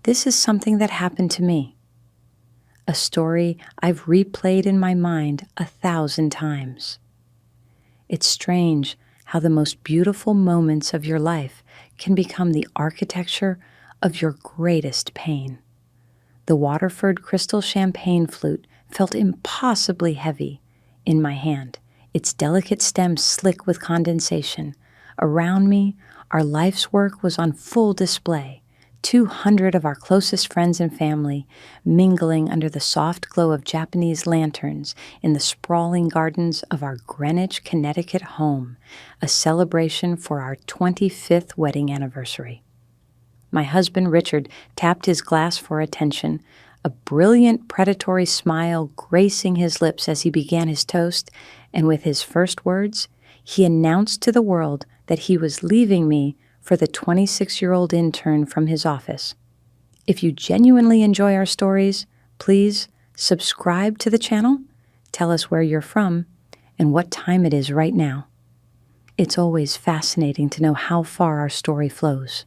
This is something that happened to me. A story I've replayed in my mind 1,000 times. It's strange how the most beautiful moments of your life can become the architecture of your greatest pain. The Waterford crystal champagne flute felt impossibly heavy in my hand, its delicate stem slick with condensation. Around me, our life's work was on full display. 200 of our closest friends and family mingling under the soft glow of Japanese lanterns in the sprawling gardens of our Greenwich, Connecticut home, a celebration for our 25th wedding anniversary. My husband, Richard, tapped his glass for attention, a brilliant predatory smile gracing his lips as he began his toast, and with his first words, he announced to the world that he was leaving me for the 26-year-old intern from his office. If you genuinely enjoy our stories, please subscribe to the channel, tell us where you're from, and what time it is right now. It's always fascinating to know how far our story flows.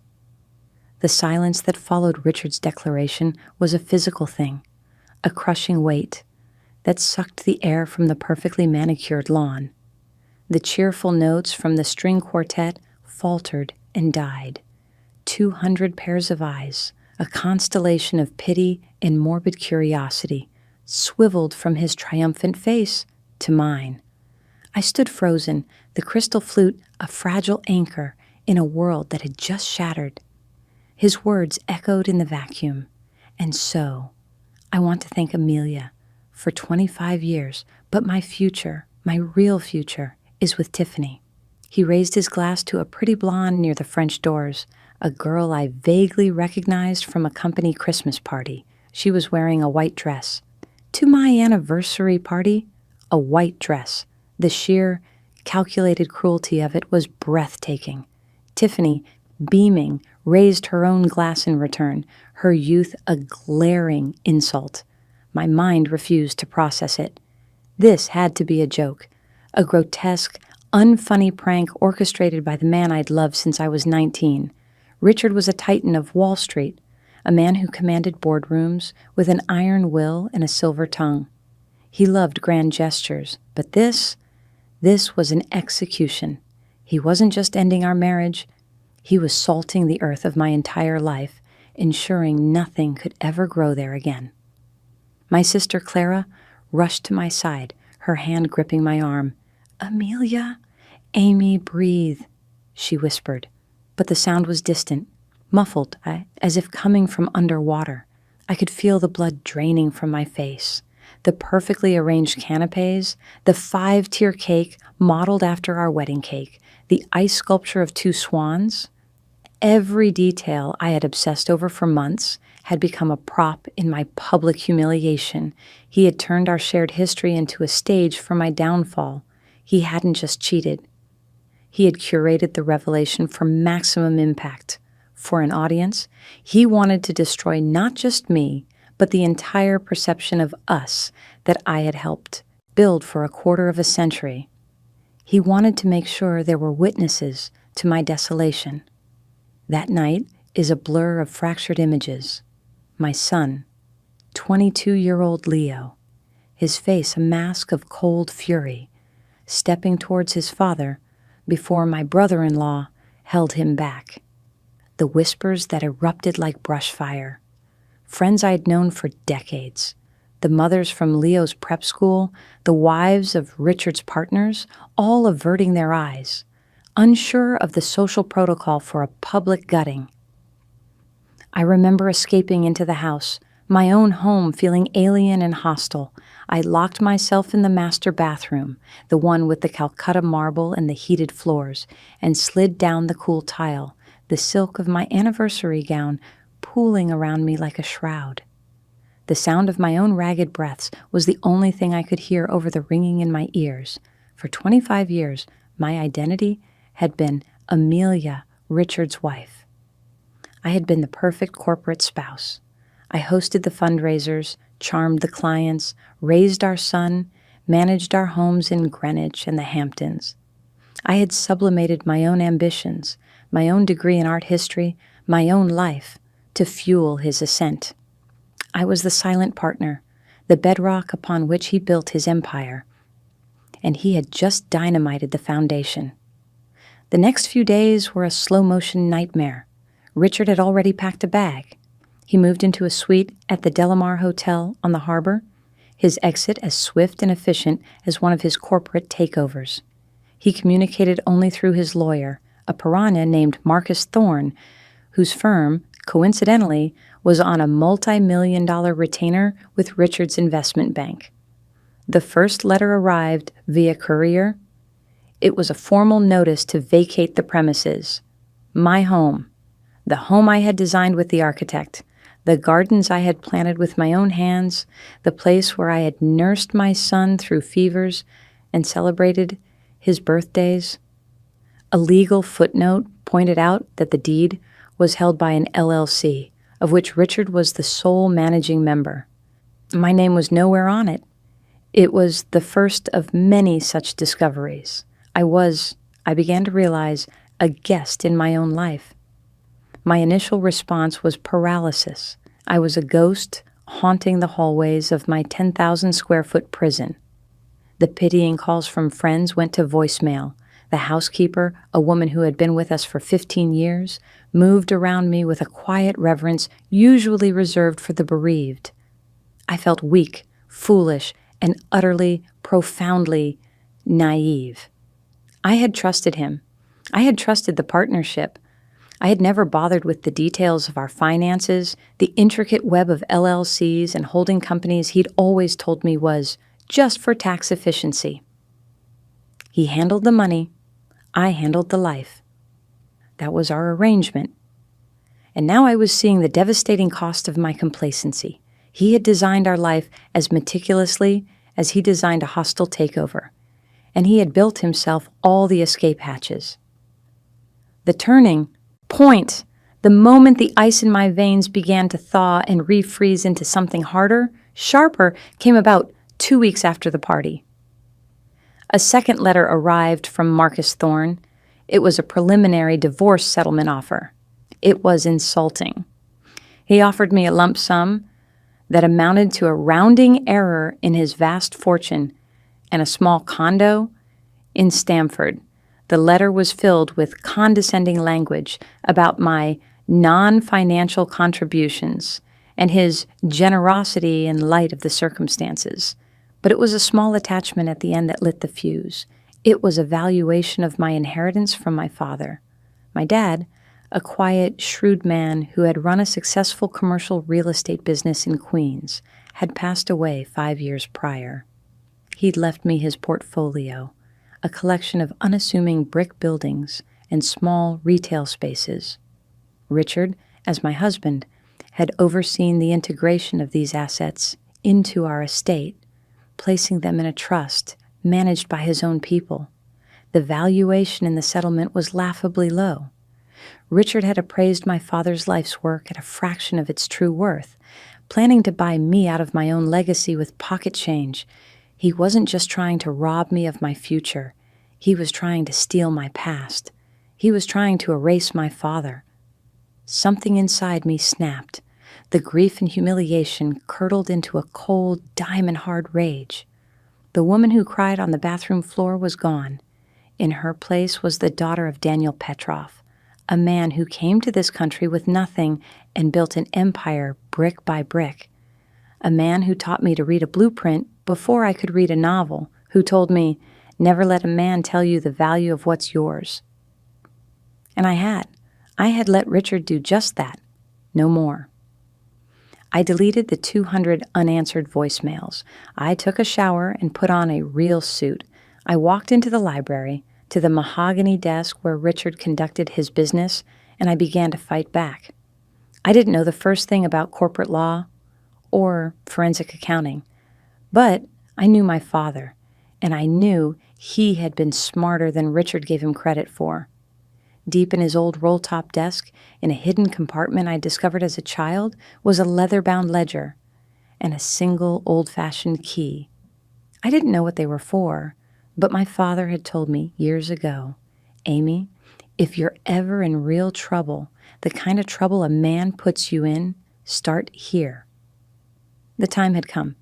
The silence that followed Richard's declaration was a physical thing, a crushing weight that sucked the air from the perfectly manicured lawn. The cheerful notes from the string quartet faltered and died. 200 pairs of eyes, a constellation of pity and morbid curiosity, swiveled from his triumphant face to mine. I stood frozen, the crystal flute a fragile anchor in a world that had just shattered. His words echoed in the vacuum. And so, I want to thank Amelia for 25 years, but my future, my real future, is with Tiffany. He raised his glass to a pretty blonde near the French doors, a girl I vaguely recognized from a company Christmas party. She was wearing a white dress. To my anniversary party, a white dress. The sheer, calculated cruelty of it was breathtaking. Tiffany, beaming, raised her own glass in return, her youth a glaring insult. My mind refused to process it. This had to be a joke, a grotesque, unfunny prank orchestrated by the man I'd loved since I was 19. Richard was a titan of Wall Street, a man who commanded boardrooms with an iron will and a silver tongue. He loved grand gestures, but this was an execution. He wasn't just ending our marriage, he was salting the earth of my entire life, ensuring nothing could ever grow there again. My sister Clara rushed to my side, her hand gripping my arm. "Amelia, Amy, breathe," she whispered. But the sound was distant, muffled, as if coming from underwater. I could feel the blood draining from my face. The perfectly arranged canapes, the 5-tier cake modeled after our wedding cake, the ice sculpture of 2 swans. Every detail I had obsessed over for months had become a prop in my public humiliation. He had turned our shared history into a stage for my downfall. He hadn't just cheated. He had curated the revelation for maximum impact. For an audience, he wanted to destroy not just me, but the entire perception of us that I had helped build for a quarter of a century. He wanted to make sure there were witnesses to my desolation. That night is a blur of fractured images. My son, 22-year-old Leo, his face a mask of cold fury, stepping towards his father before my brother-in-law held him back. The whispers that erupted like brush fire. Friends I'd known for decades, the mothers from Leo's prep school, the wives of Richard's partners, all averting their eyes, unsure of the social protocol for a public gutting. I remember escaping into the house, my own home feeling alien and hostile. I locked myself in the master bathroom, the one with the Calcutta marble and the heated floors, and slid down the cool tile, the silk of my anniversary gown pooling around me like a shroud. The sound of my own ragged breaths was the only thing I could hear over the ringing in my ears. For 25 years, my identity had been Amelia, Richard's wife. I had been the perfect corporate spouse. I hosted the fundraisers, charmed the clients, raised our son, managed our homes in Greenwich and the Hamptons. I had sublimated my own ambitions, my own degree in art history, my own life, to fuel his ascent. I was the silent partner, the bedrock upon which he built his empire. And he had just dynamited the foundation. The next few days were a slow-motion nightmare. Richard had already packed a bag. He moved into a suite at the Delamar Hotel on the harbor, his exit as swift and efficient as one of his corporate takeovers. He communicated only through his lawyer, a piranha named Marcus Thorne, whose firm, coincidentally, was on a multi-million-dollar retainer with Richard's investment bank. The first letter arrived via courier. It was a formal notice to vacate the premises. My home, the home I had designed with the architect, the gardens I had planted with my own hands, the place where I had nursed my son through fevers and celebrated his birthdays. A legal footnote pointed out that the deed was held by an LLC, of which Richard was the sole managing member. My name was nowhere on it. It was the first of many such discoveries. I began to realize, a guest in my own life. My initial response was paralysis. I was a ghost haunting the hallways of my 10,000 square foot prison. The pitying calls from friends went to voicemail. The housekeeper, a woman who had been with us for 15 years, moved around me with a quiet reverence usually reserved for the bereaved. I felt weak, foolish, and utterly, profoundly naive. I had trusted him. I had trusted the partnership. I had never bothered with the details of our finances, the intricate web of LLCs and holding companies he'd always told me was just for tax efficiency. He handled the money. I handled the life. That was our arrangement. And now I was seeing the devastating cost of my complacency. He had designed our life as meticulously as he designed a hostile takeover, and he had built himself all the escape hatches. The turning point, the moment the ice in my veins began to thaw and refreeze into something harder, sharper, came about 2 weeks after the party. A second letter arrived from Marcus Thorne. It was a preliminary divorce settlement offer. It was insulting. He offered me a lump sum that amounted to a rounding error in his vast fortune and a small condo in Stamford. The letter was filled with condescending language about my non-financial contributions and his generosity in light of the circumstances. But it was a small attachment at the end that lit the fuse. It was a valuation of my inheritance from my father. My dad, a quiet, shrewd man who had run a successful commercial real estate business in Queens, had passed away 5 years prior. He'd left me his portfolio, a collection of unassuming brick buildings and small retail spaces. Richard, as my husband, had overseen the integration of these assets into our estate, placing them in a trust managed by his own people. The valuation in the settlement was laughably low. Richard had appraised my father's life's work at a fraction of its true worth, planning to buy me out of my own legacy with pocket change. He wasn't just trying to rob me of my future. He was trying to steal my past. He was trying to erase my father. Something inside me snapped. The grief and humiliation curdled into a cold, diamond-hard rage. The woman who cried on the bathroom floor was gone. In her place was the daughter of Daniel Petrov, a man who came to this country with nothing and built an empire brick by brick. A man who taught me to read a blueprint before I could read a novel, who told me, never let a man tell you the value of what's yours. And I had let Richard do just that, no more. I deleted the 200 unanswered voicemails. I took a shower and put on a real suit. I walked into the library, to the mahogany desk where Richard conducted his business, and I began to fight back. I didn't know the first thing about corporate law or forensic accounting, but I knew my father, and I knew he had been smarter than Richard gave him credit for. Deep in his old roll-top desk, in a hidden compartment I discovered as a child, was a leather-bound ledger and a single old-fashioned key. I didn't know what they were for, but my father had told me years ago, Amy, If you're ever in real trouble, the kind of trouble a man puts you in, start here. The time had come.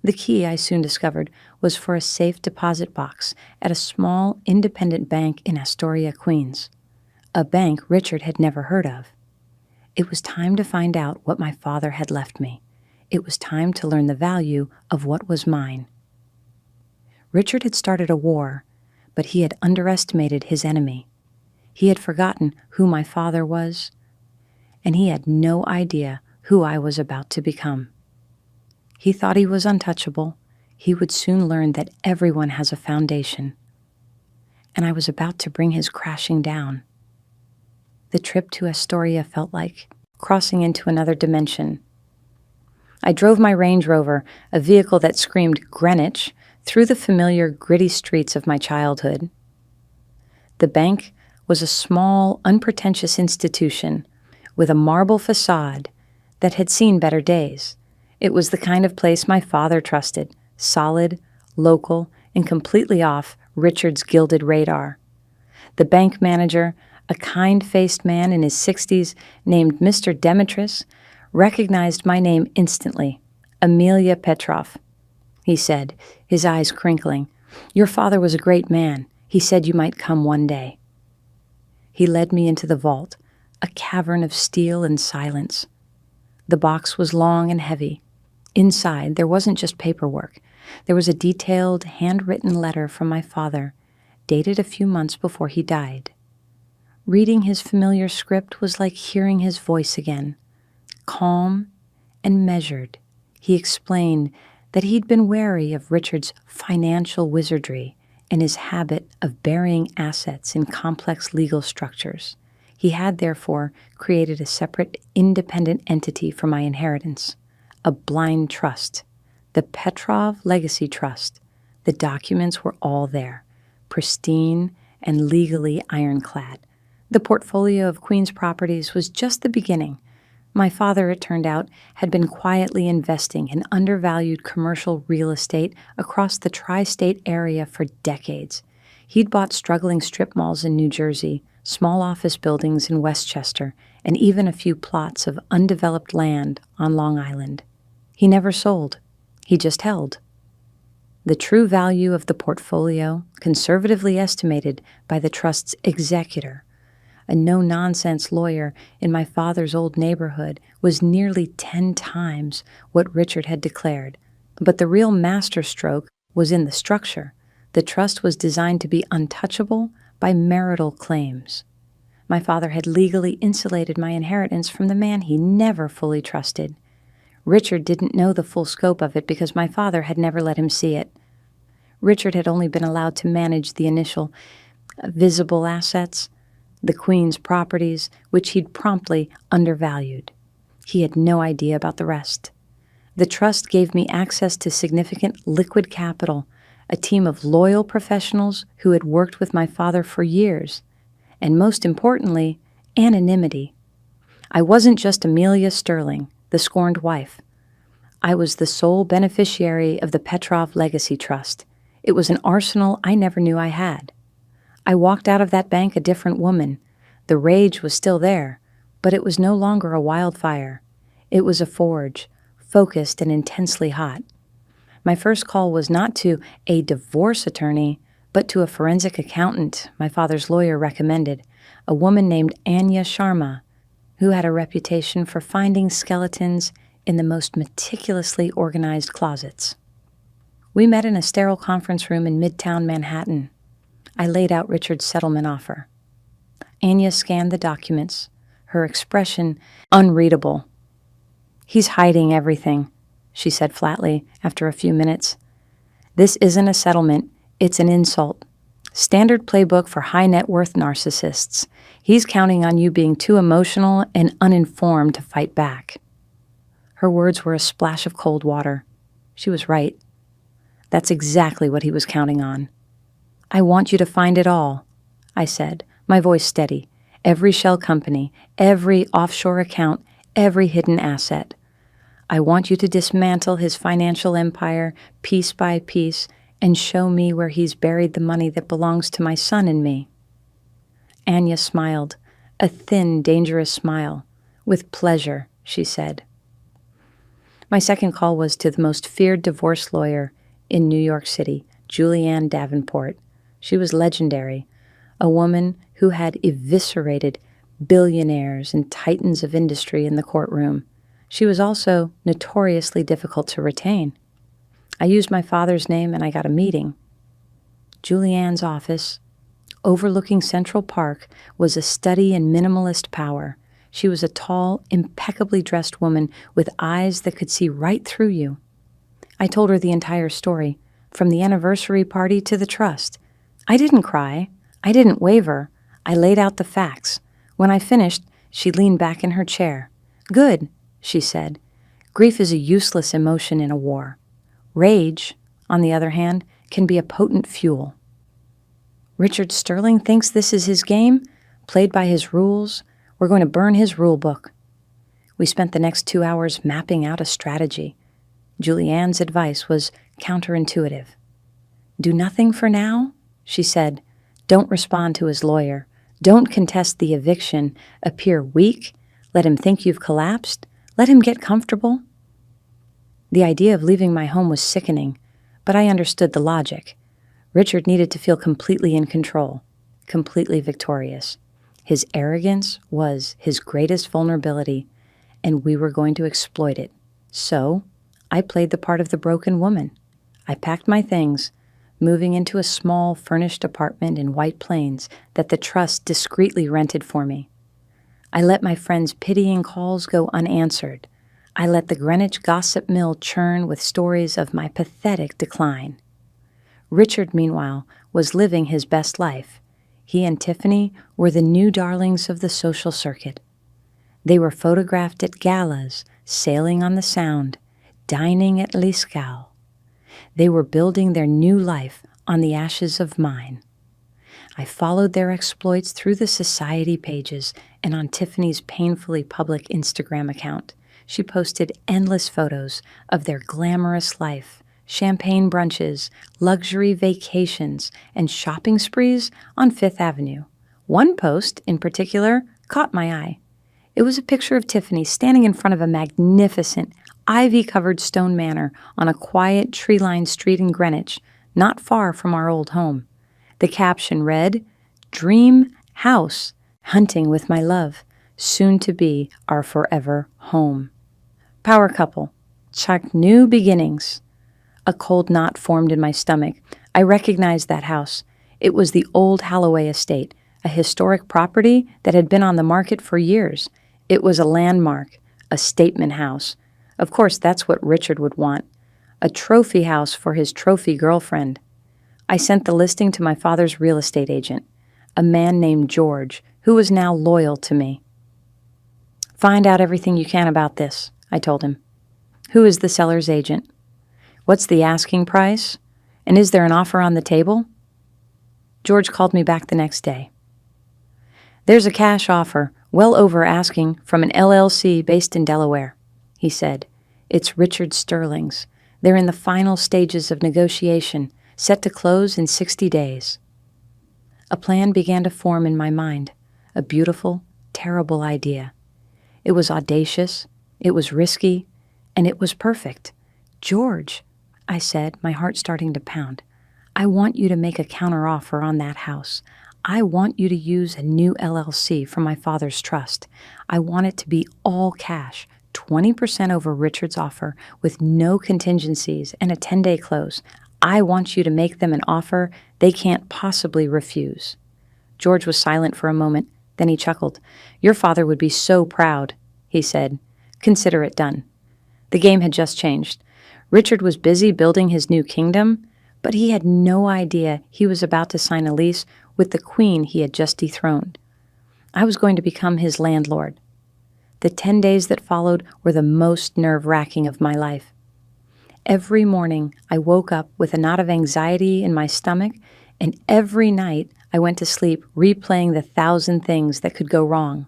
The key, I soon discovered, was for a safe deposit box at a small independent bank in Astoria, Queens. A bank Richard had never heard of. It was time to find out what my father had left me. It was time to learn the value of what was mine. Richard had started a war, but he had underestimated his enemy. He had forgotten who my father was, and he had no idea who I was about to become. He thought he was untouchable. He would soon learn that everyone has a foundation. And I was about to bring his crashing down. The trip to Astoria felt like crossing into another dimension. I drove my Range Rover, a vehicle that screamed Greenwich, through the familiar gritty streets of my childhood. The bank was a small, unpretentious institution with a marble facade that had seen better days. It was the kind of place my father trusted, solid, local, and completely off Richard's gilded radar. The bank manager, a kind-faced man in his 60s named Mr. Demetris, recognized my name instantly. Amelia Petrov, he said, his eyes crinkling. Your father was a great man. He said you might come one day. He led me into the vault, a cavern of steel and silence. The box was long and heavy. Inside, there wasn't just paperwork. There was a detailed, handwritten letter from my father, dated a few months before he died. Reading his familiar script was like hearing his voice again. Calm and measured, he explained that he'd been wary of Richard's financial wizardry and his habit of burying assets in complex legal structures. He had, therefore, created a separate, independent entity for my inheritance, a blind trust, the Petrov Legacy Trust. The documents were all there, pristine and legally ironclad. The portfolio of Queen's properties was just the beginning. My father, it turned out, had been quietly investing in undervalued commercial real estate across the tri-state area for decades. He'd bought struggling strip malls in New Jersey, small office buildings in Westchester, and even a few plots of undeveloped land on Long Island. He never sold. He just held. The true value of the portfolio, conservatively estimated by the trust's executor, a no-nonsense lawyer in my father's old neighborhood, was nearly 10 times what Richard had declared. But the real masterstroke was in the structure. The trust was designed to be untouchable by marital claims. My father had legally insulated my inheritance from the man he never fully trusted. Richard didn't know the full scope of it because my father had never let him see it. Richard had only been allowed to manage the initial visible assets, the Queen's properties, which he'd promptly undervalued. He had no idea about the rest. The trust gave me access to significant liquid capital, a team of loyal professionals who had worked with my father for years, and most importantly, anonymity. I wasn't just Amelia Sterling, the scorned wife. I was the sole beneficiary of the Petrov Legacy Trust. It was an arsenal I never knew I had. I walked out of that bank a different woman. The rage was still there, but it was no longer a wildfire. It was a forge, focused and intensely hot. My first call was not to a divorce attorney, but to a forensic accountant my father's lawyer recommended, a woman named Anya Sharma, who had a reputation for finding skeletons in the most meticulously organized closets. We met in a sterile conference room in Midtown Manhattan. I laid out Richard's settlement offer. Anya scanned the documents, her expression unreadable. "He's hiding everything," she said flatly after a few minutes. "This isn't a settlement, it's an insult. Standard playbook for high-net-worth narcissists. He's counting on you being too emotional and uninformed to fight back." Her words were a splash of cold water. She was right. That's exactly what he was counting on. "I want you to find it all," I said, my voice steady. "Every shell company, every offshore account, every hidden asset. I want you to dismantle his financial empire piece by piece and show me where he's buried the money that belongs to my son and me." Anya smiled, a thin, dangerous smile. With pleasure, she said. My second call was to the most feared divorce lawyer in New York City, Julianne Davenport. She was legendary, a woman who had eviscerated billionaires and titans of industry in the courtroom. She was also notoriously difficult to retain. I used my father's name and I got a meeting. Julianne's office, overlooking Central Park, was a study in minimalist power. She was a tall, impeccably dressed woman with eyes that could see right through you. I told her the entire story, from the anniversary party to the trust. I didn't cry. I didn't waver. I laid out the facts. When I finished, she leaned back in her chair. "Good," she said. "Grief is a useless emotion in a war. Rage, on the other hand, can be a potent fuel." Richard Sterling thinks this is his game, played by his rules. We're going to burn his rule book. We spent the next 2 hours mapping out a strategy. Julianne's advice was counterintuitive. "Do nothing for now," she said. "Don't respond to his lawyer. Don't contest the eviction. Appear weak. Let him think you've collapsed. Let him get comfortable." The idea of leaving my home was sickening, but I understood the logic. Richard needed to feel completely in control, completely victorious. His arrogance was his greatest vulnerability, and we were going to exploit it. So, I played the part of the broken woman. I packed my things, moving into a small, furnished apartment in White Plains that the trust discreetly rented for me. I let my friends' pitying calls go unanswered. I let the Greenwich gossip mill churn with stories of my pathetic decline. Richard, meanwhile, was living his best life. He and Tiffany were the new darlings of the social circuit. They were photographed at galas, sailing on the Sound, dining at Liscao. They were building their new life on the ashes of mine. I followed their exploits through the society pages and on Tiffany's painfully public Instagram account. She posted endless photos of their glamorous life, champagne brunches, luxury vacations, and shopping sprees on Fifth Avenue. One post, in particular, caught my eye. It was a picture of Tiffany standing in front of a magnificent, ivy-covered stone manor on a quiet, tree-lined street in Greenwich, not far from our old home. The caption read, "Dream house, hunting with my love, soon to be our forever home." Power couple, check new beginnings. A cold knot formed in my stomach. I recognized that house. It was the old Holloway estate, a historic property that had been on the market for years. It was a landmark, a statement house. Of course, that's what Richard would want. A trophy house for his trophy girlfriend. I sent the listing to my father's real estate agent, a man named George, who was now loyal to me. "Find out everything you can about this," I told him. "Who is the seller's agent? What's the asking price? And is there an offer on the table?" George called me back the next day. "There's a cash offer, well over asking, from an LLC based in Delaware," he said. "It's Richard Sterling's. They're in the final stages of negotiation, set to close in 60 days. A plan began to form in my mind, a beautiful, terrible idea. It was audacious, it was risky, and it was perfect. "George," I said, my heart starting to pound, "I want you to make a counteroffer on that house. I want you to use a new LLC from my father's trust. I want it to be all cash, 20% over Richard's offer with no contingencies and a 10-day close. I want you to make them an offer they can't possibly refuse." George was silent for a moment, then he chuckled. "Your father would be so proud," he said. "Consider it done." The game had just changed. Richard was busy building his new kingdom, but he had no idea he was about to sign a lease with the queen he had just dethroned. I was going to become his landlord. The 10 days that followed were the most nerve-wracking of my life. Every morning I woke up with a knot of anxiety in my stomach, and every night I went to sleep replaying the 1,000 things that could go wrong.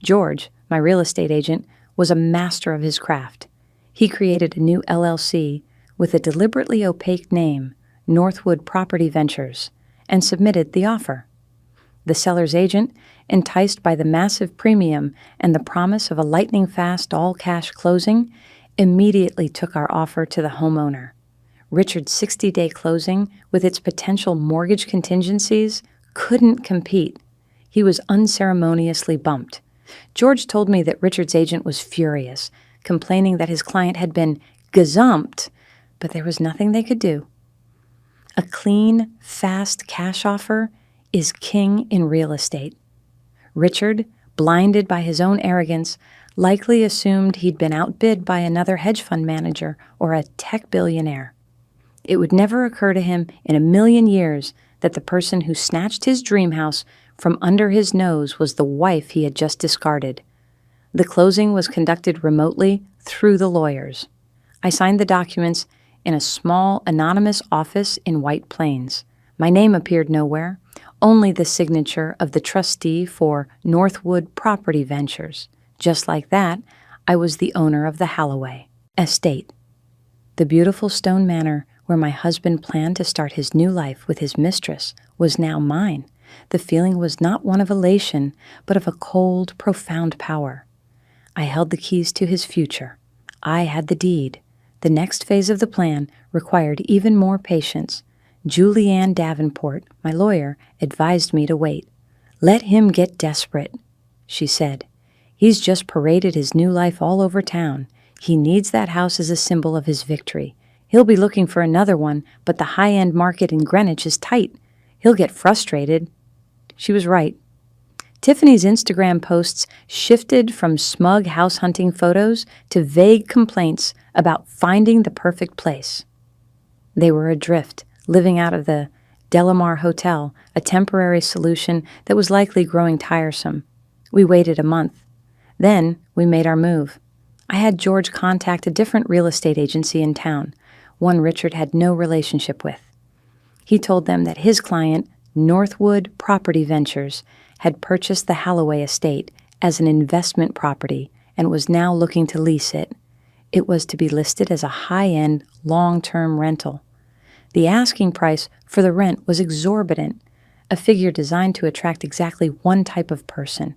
George, my real estate agent, was a master of his craft. He created a new LLC with a deliberately opaque name, Northwood Property Ventures, and submitted the offer. The seller's agent, enticed by the massive premium and the promise of a lightning-fast all-cash closing, immediately took our offer to the homeowner. Richard's 60-day closing, with its potential mortgage contingencies, couldn't compete. He was unceremoniously bumped. George told me that Richard's agent was furious, complaining that his client had been gazumped, but there was nothing they could do. A clean, fast cash offer is king in real estate. Richard, blinded by his own arrogance, likely assumed he'd been outbid by another hedge fund manager or a tech billionaire. It would never occur to him in a million years that the person who snatched his dream house from under his nose was the wife he had just discarded. The closing was conducted remotely through the lawyers. I signed the documents in a small, anonymous office in White Plains. My name appeared nowhere, only the signature of the trustee for Northwood Property Ventures. Just like that, I was the owner of the Holloway estate. The beautiful stone manor where my husband planned to start his new life with his mistress was now mine. The feeling was not one of elation, but of a cold, profound power. I held the keys to his future. I had the deed. The next phase of the plan required even more patience. Julianne Davenport, my lawyer, advised me to wait. "Let him get desperate," she said. "He's just paraded his new life all over town. He needs that house as a symbol of his victory. He'll be looking for another one, but the high-end market in Greenwich is tight. He'll get frustrated." She was right. Tiffany's Instagram posts shifted from smug house hunting photos to vague complaints about finding the perfect place. They were adrift, living out of the Delamar Hotel, a temporary solution that was likely growing tiresome. We waited a month. Then we made our move. I had George contact a different real estate agency in town, one Richard had no relationship with. He told them that his client, Northwood Property Ventures, had purchased the Holloway estate as an investment property and was now looking to lease it. It was to be listed as a high-end, long-term rental. The asking price for the rent was exorbitant, a figure designed to attract exactly one type of person,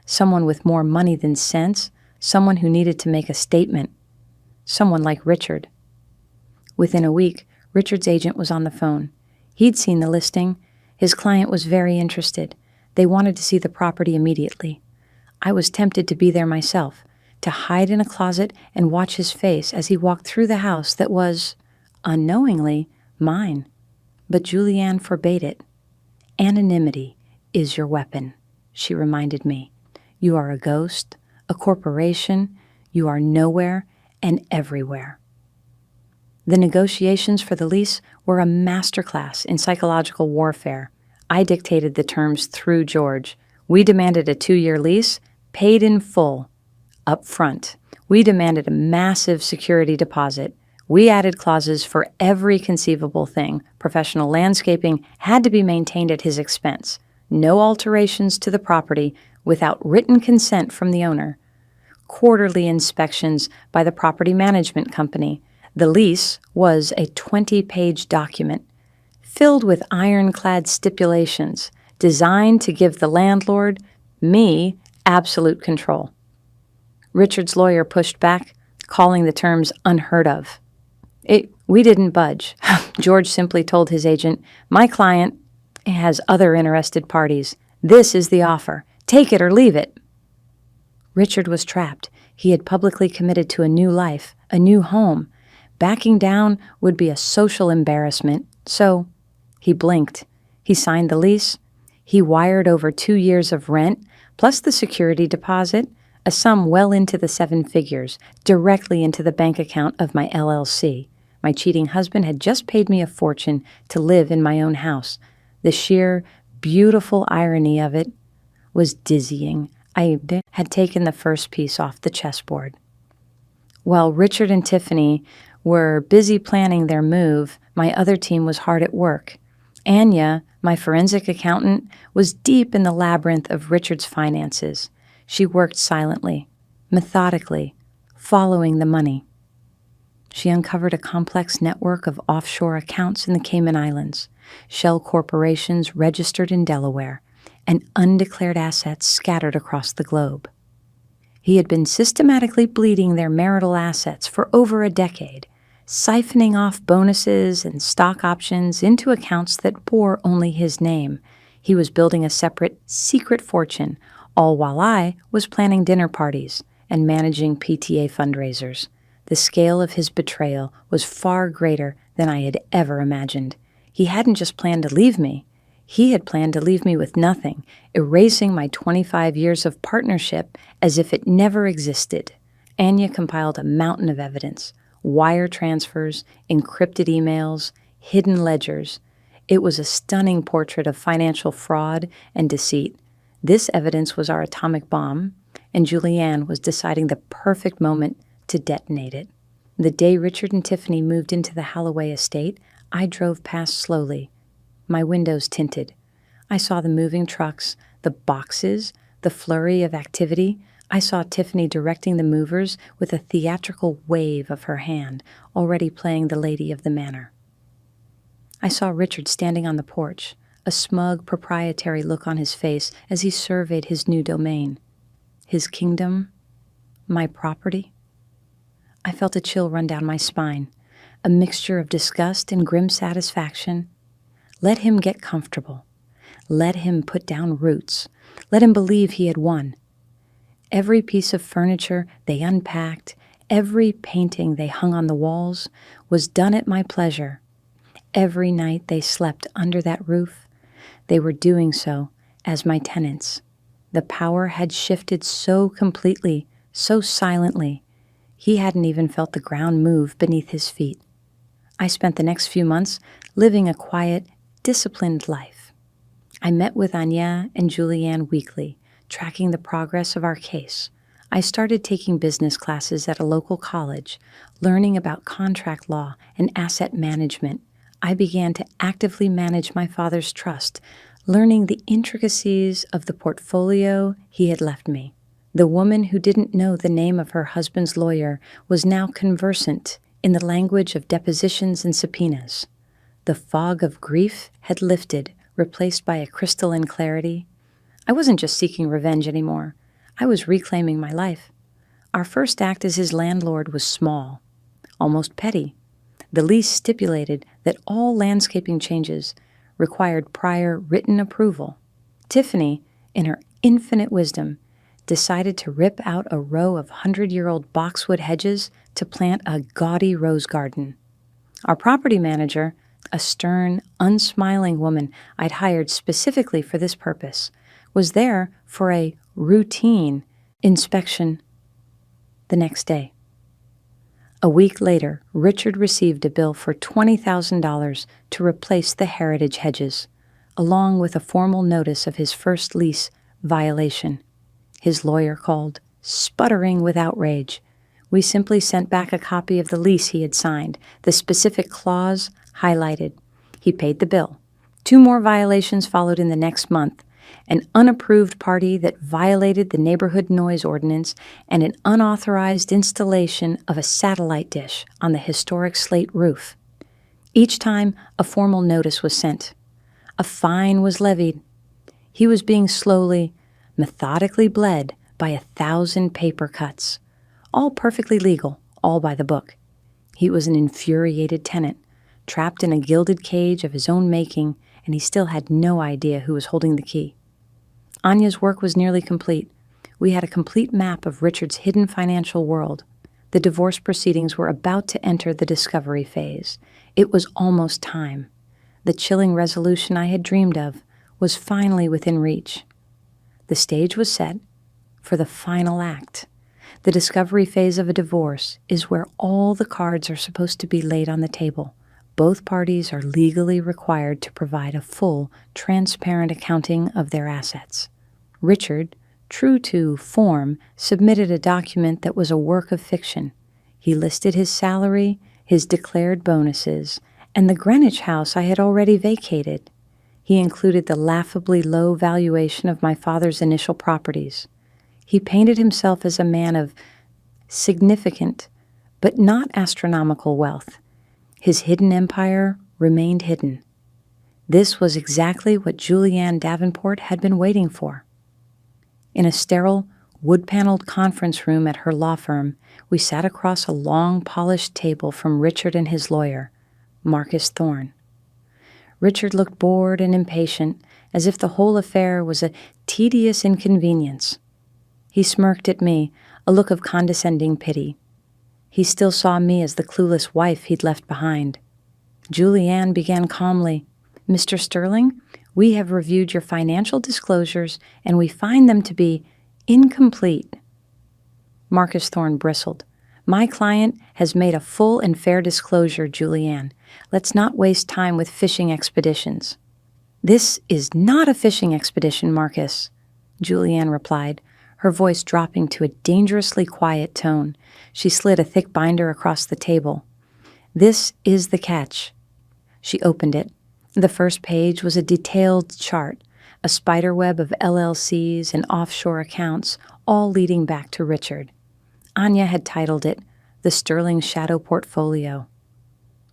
someone with more money than sense, someone who needed to make a statement, someone like Richard. Within a week, Richard's agent was on the phone. He'd seen the listing. His client was very interested. They wanted to see the property immediately. I was tempted to be there myself, to hide in a closet and watch his face as he walked through the house that was, unknowingly, mine. But Julianne forbade it. "Anonymity is your weapon," she reminded me. "You are a ghost, a corporation. You are nowhere and everywhere." The negotiations for the lease were a masterclass in psychological warfare. I dictated the terms through George. We demanded a 2-year lease, paid in full, up front. We demanded a massive security deposit. We added clauses for every conceivable thing. Professional landscaping had to be maintained at his expense. No alterations to the property without written consent from the owner. Quarterly inspections by the property management company. The lease was a 20-page document filled with ironclad stipulations designed to give the landlord, me, absolute control. Richard's lawyer pushed back, calling the terms unheard of. We didn't budge. George simply told his agent, "My client has other interested parties. This is the offer. Take it or leave it." Richard was trapped. He had publicly committed to a new life, a new home. Backing down would be a social embarrassment, so he blinked. He signed the lease. He wired over 2 years of rent, plus the security deposit, a sum well into the 7 figures, directly into the bank account of my LLC. My cheating husband had just paid me a fortune to live in my own house. The sheer, beautiful irony of it was dizzying. I had taken the first piece off the chessboard. While Richard and Tiffany were busy planning their move, my other team was hard at work. Anya, my forensic accountant, was deep in the labyrinth of Richard's finances. She worked silently, methodically, following the money. She uncovered a complex network of offshore accounts in the Cayman Islands, shell corporations registered in Delaware, and undeclared assets scattered across the globe. He had been systematically bleeding their marital assets for over a decade, siphoning off bonuses and stock options into accounts that bore only his name. He was building a separate, secret fortune, all while I was planning dinner parties and managing PTA fundraisers. The scale of his betrayal was far greater than I had ever imagined. He hadn't just planned to leave me. He had planned to leave me with nothing, erasing my 25 years of partnership as if it never existed. Anya compiled a mountain of evidence: wire transfers, encrypted emails, hidden ledgers. It was a stunning portrait of financial fraud and deceit. This evidence was our atomic bomb, and Julianne was deciding the perfect moment to detonate it. The day Richard and Tiffany moved into the Holloway estate, I drove past slowly, my windows tinted. I saw the moving trucks, the boxes, the flurry of activity. I saw Tiffany directing the movers with a theatrical wave of her hand, already playing the lady of the manor. I saw Richard standing on the porch, a smug, proprietary look on his face as he surveyed his new domain. His kingdom, my property. I felt a chill run down my spine, a mixture of disgust and grim satisfaction. Let him get comfortable. Let him put down roots. Let him believe he had won. Every piece of furniture they unpacked, every painting they hung on the walls, was done at my pleasure. Every night they slept under that roof, they were doing so as my tenants. The power had shifted so completely, so silently. He hadn't even felt the ground move beneath his feet. I spent the next few months living a quiet, disciplined life. I met with Anya and Julianne weekly, tracking the progress of our case. I started taking business classes at a local college, learning about contract law and asset management. I began to actively manage my father's trust, learning the intricacies of the portfolio he had left me. The woman who didn't know the name of her husband's lawyer was now conversant in the language of depositions and subpoenas. The fog of grief had lifted, replaced by a crystalline clarity. I wasn't just seeking revenge anymore. I was reclaiming my life. Our first act as his landlord was small, almost petty. The lease stipulated that all landscaping changes required prior written approval. Tiffany, in her infinite wisdom, decided to rip out a row of 100-year-old boxwood hedges to plant a gaudy rose garden. Our property manager, a stern, unsmiling woman I'd hired specifically for this purpose, was there for a routine inspection the next day. A week later, Richard received a bill for $20,000 to replace the heritage hedges, along with a formal notice of his first lease violation. His lawyer called, sputtering with outrage. We simply sent back a copy of the lease he had signed, the specific clause highlighted. He paid the bill. 2 more violations followed in the next month: an unapproved party that violated the neighborhood noise ordinance and an unauthorized installation of a satellite dish on the historic slate roof. Each time, a formal notice was sent. A fine was levied. He was being slowly, methodically bled by 1,000 paper cuts, all perfectly legal, all by the book. He was an infuriated tenant, trapped in a gilded cage of his own making, and he still had no idea who was holding the key. Anya's work was nearly complete. We had a complete map of Richard's hidden financial world. The divorce proceedings were about to enter the discovery phase. It was almost time. The chilling resolution I had dreamed of was finally within reach. The stage was set for the final act. The discovery phase of a divorce is where all the cards are supposed to be laid on the table. Both parties are legally required to provide a full, transparent accounting of their assets. Richard, true to form, submitted a document that was a work of fiction. He listed his salary, his declared bonuses, and the Greenwich house I had already vacated. He included the laughably low valuation of my father's initial properties. He painted himself as a man of significant, but not astronomical wealth. His hidden empire remained hidden. This was exactly what Julianne Davenport had been waiting for. In a sterile, wood-paneled conference room at her law firm, we sat across a long, polished table from Richard and his lawyer, Marcus Thorne. Richard looked bored and impatient, as if the whole affair was a tedious inconvenience. He smirked at me, a look of condescending pity. He still saw me as the clueless wife he'd left behind. Julianne began calmly, "Mr. Sterling, we have reviewed your financial disclosures, and we find them to be incomplete." Marcus Thorne bristled. "My client has made a full and fair disclosure, Julianne. Let's not waste time with fishing expeditions." "This is not a fishing expedition, Marcus," Julianne replied, her voice dropping to a dangerously quiet tone. She slid a thick binder across the table. "This is the catch." She opened it. The first page was a detailed chart, a spiderweb of LLCs and offshore accounts, all leading back to Richard. Anya had titled it, "The Sterling Shadow Portfolio."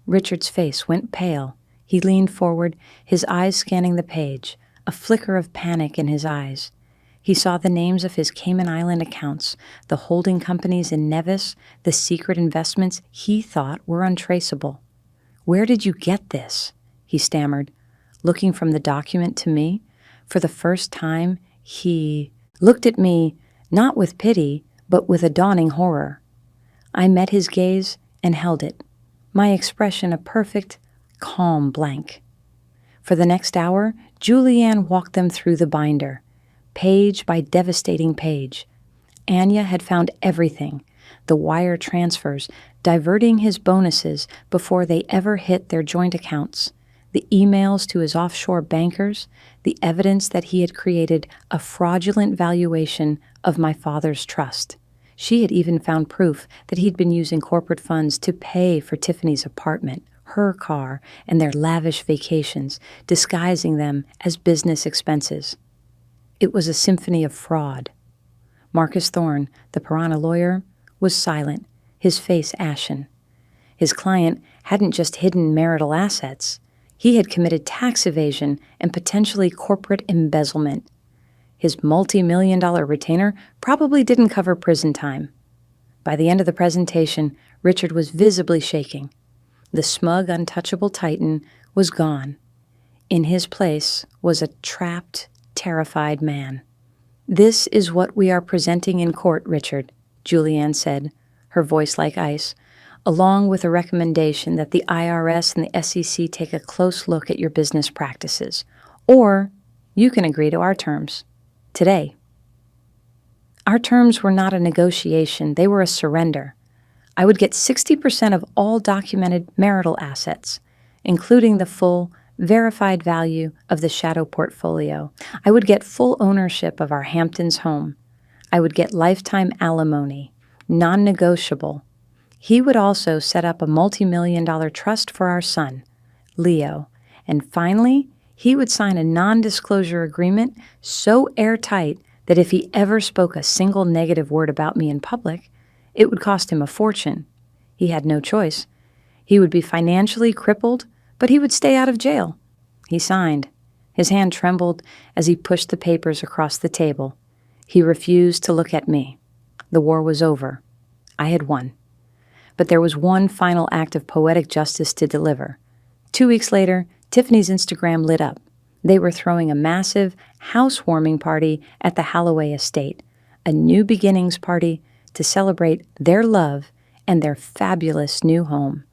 Richard's face went pale. He leaned forward, his eyes scanning the page, a flicker of panic in his eyes. He saw the names of his Cayman Island accounts, the holding companies in Nevis, the secret investments he thought were untraceable. "Where did you get this?" he stammered, looking from the document to me. For the first time, he looked at me, not with pity, but with a dawning horror. I met his gaze and held it, my expression a perfect, calm blank. For the next hour, Julianne walked them through the binder, page by devastating page. Anya had found everything, the wire transfers, diverting his bonuses before they ever hit their joint accounts, the emails to his offshore bankers, the evidence that he had created a fraudulent valuation of my father's trust. She had even found proof that he'd been using corporate funds to pay for Tiffany's apartment, her car, and their lavish vacations, disguising them as business expenses. It was a symphony of fraud. Marcus Thorne, the Piranha lawyer, was silent, his face ashen. His client hadn't just hidden marital assets. He had committed tax evasion and potentially corporate embezzlement. His multi-million-dollar retainer probably didn't cover prison time. By the end of the presentation, Richard was visibly shaking. The smug, untouchable Titan was gone. In his place was a trapped, terrified man. "This is what we are presenting in court, Richard," Julianne said, her voice like ice, "along with a recommendation that the IRS and the SEC take a close look at your business practices. Or you can agree to our terms. Today." Our terms were not a negotiation, they were a surrender. I would get 60% of all documented marital assets, including the full, verified value of the shadow portfolio. I would get full ownership of our Hamptons home. I would get lifetime alimony, non-negotiable. He would also set up a multi-million-dollar trust for our son, Leo. And finally, he would sign a non-disclosure agreement so airtight that if he ever spoke a single negative word about me in public, it would cost him a fortune. He had no choice. He would be financially crippled, but he would stay out of jail. He signed. His hand trembled as he pushed the papers across the table. He refused to look at me. The war was over. I had won. But there was one final act of poetic justice to deliver. 2 weeks later, Tiffany's Instagram lit up. They were throwing a massive housewarming party at the Holloway estate, a new beginnings party to celebrate their love and their fabulous new home.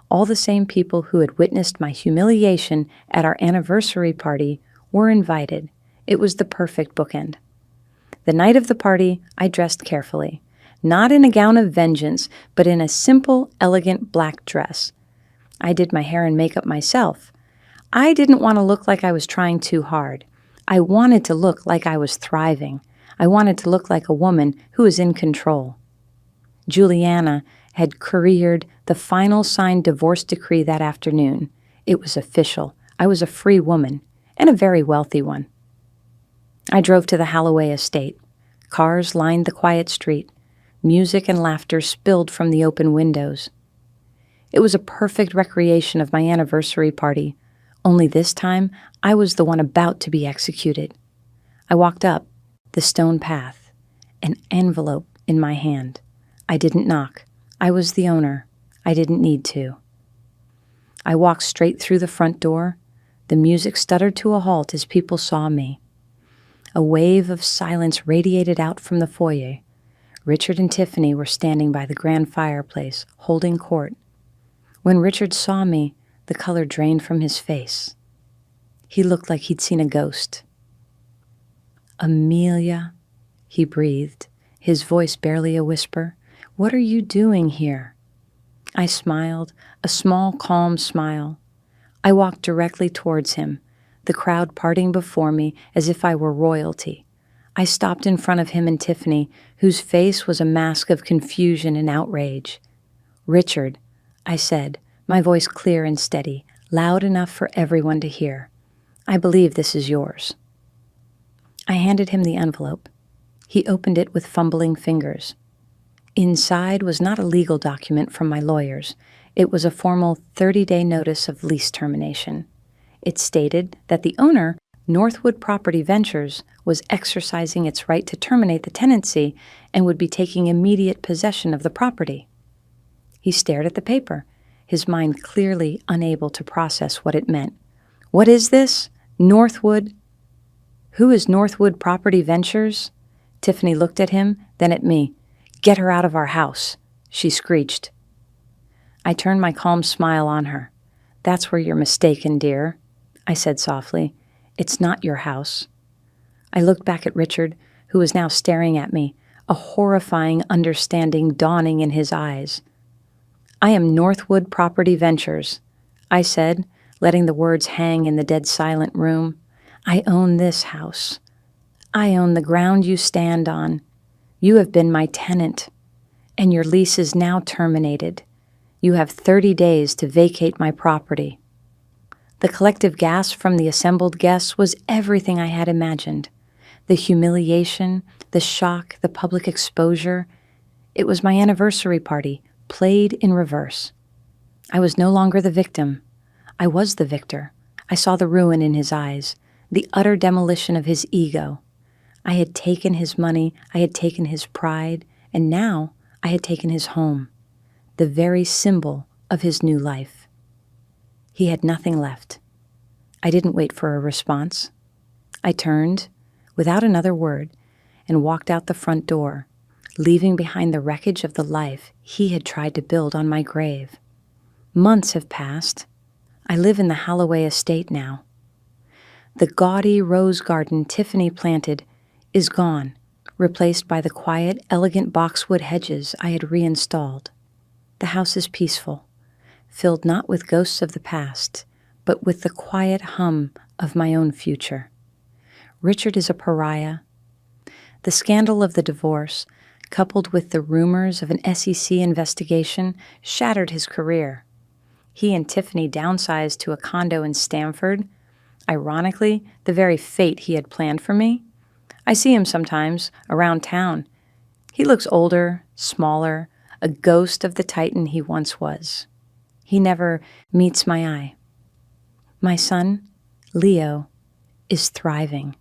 All the same people who had witnessed my humiliation at our anniversary party were invited. It was the perfect bookend. The night of the party, I dressed carefully, not in a gown of vengeance, but in a simple, elegant black dress. I did my hair and makeup myself. I didn't want to look like I was trying too hard. I wanted to look like I was thriving. I wanted to look like a woman who was in control. Juliana had couriered the final signed divorce decree that afternoon. It was official. I was a free woman, and a very wealthy one. I drove to the Holloway estate. Cars lined the quiet street. Music and laughter spilled from the open windows. It was a perfect recreation of my anniversary party, Only this time, I was the one about to be executed. I walked up the stone path, an envelope in my hand. I didn't knock. I was the owner. I didn't need to. I walked straight through the front door. The music stuttered to a halt as people saw me. A wave of silence radiated out from the foyer. Richard and Tiffany were standing by the grand fireplace, holding court. When Richard saw me, the color drained from his face. He looked like he'd seen a ghost. "Amelia," he breathed, his voice barely a whisper, "what are you doing here?" I smiled, a small, calm smile. I walked directly towards him, the crowd parting before me as if I were royalty. I stopped in front of him and Tiffany, whose face was a mask of confusion and outrage. "Richard," I said, my voice clear and steady, loud enough for everyone to hear, "I believe this is yours." I handed him the envelope. He opened it with fumbling fingers. Inside was not a legal document from my lawyers. It was a formal 30-day notice of lease termination. It stated that the owner, Northwood Property Ventures, was exercising its right to terminate the tenancy and would be taking immediate possession of the property. He stared at the paper, his mind clearly unable to process what it meant. "What is this? Northwood? Who is Northwood Property Ventures?" Tiffany looked at him, then at me. "Get her out of our house," she screeched. I turned my calm smile on her. "That's where you're mistaken, dear," I said softly. "It's not your house." I looked back at Richard, who was now staring at me, a horrifying understanding dawning in his eyes. "I am Northwood Property Ventures," I said, letting the words hang in the dead silent room. "I own this house. I own the ground you stand on. You have been my tenant, and your lease is now terminated. You have 30 days to vacate my property." The collective gasp from the assembled guests was everything I had imagined. The humiliation, the shock, the public exposure. It was my anniversary party, played in reverse. I was no longer the victim. I was the victor. I saw the ruin in his eyes, the utter demolition of his ego. I had taken his money, I had taken his pride, and now I had taken his home, the very symbol of his new life. He had nothing left. I didn't wait for a response. I turned, without another word, and walked out the front door, leaving behind the wreckage of the life he had tried to build on my grave. Months have passed. I live in the Holloway estate now. The gaudy rose garden Tiffany planted is gone, replaced by the quiet, elegant boxwood hedges I had reinstalled. The house is peaceful, filled not with ghosts of the past, but with the quiet hum of my own future. Richard is a pariah. The scandal of the divorce, coupled with the rumors of an SEC investigation, shattered his career. He and Tiffany downsized to a condo in Stamford. Ironically, the very fate he had planned for me. I see him sometimes around town. He looks older, smaller, a ghost of the titan he once was. He never meets my eye. My son, Leo, is thriving,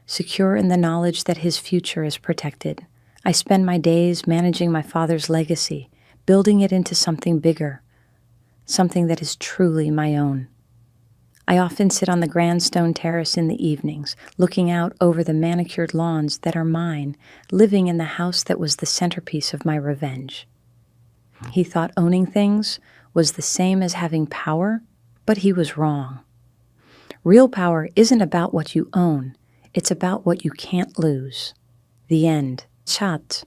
secure in the knowledge that his future is protected. I spend my days managing my father's legacy, building it into something bigger, something that is truly my own. I often sit on the grand stone terrace in the evenings, looking out over the manicured lawns that are mine, living in the house that was the centerpiece of my revenge. He thought owning things was the same as having power, but he was wrong. Real power isn't about what you own, it's about what you can't lose. The end. Chat.